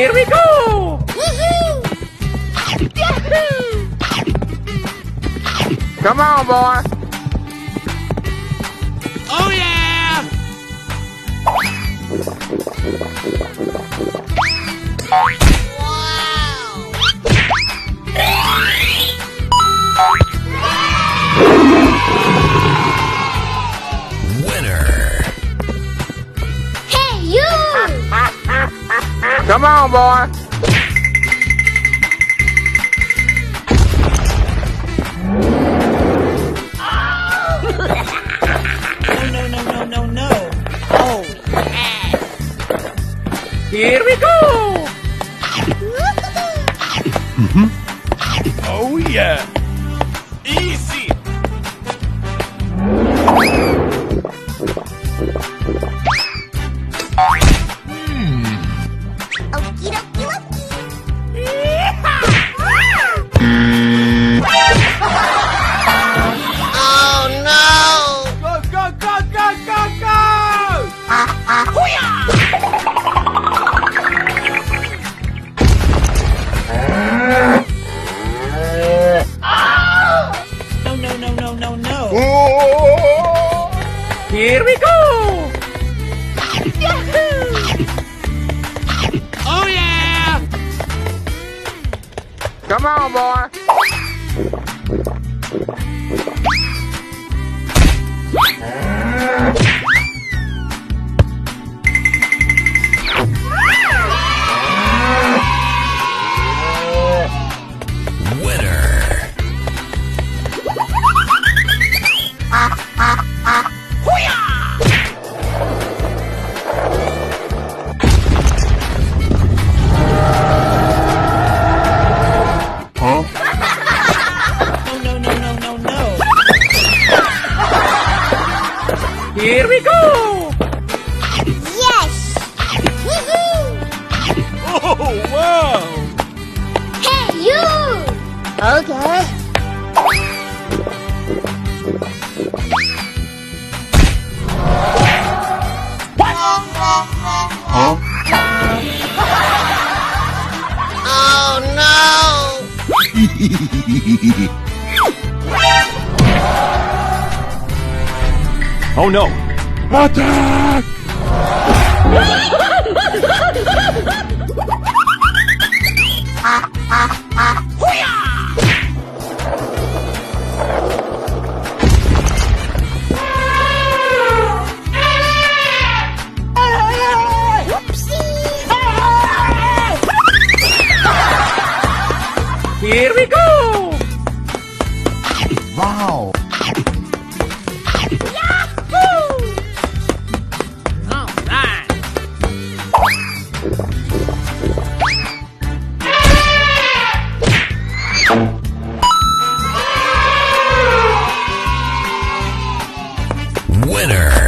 Here we go! Come on, boy! Oh yeah! Winner. Hey, you! Come on, boy! No. Oh, yes. Here we go! Oh yeah. Easy. Okie dokie dokie. Oh no! Go! No. Here we go! Oh yeah! Come on, boy! Winner. Huh? No. Here we go! Yes! Woohoo! Oh wow. Hey, you! Okay. Huh? Oh no! Oh no. Attack! Here we go! Wow. All right. Winner.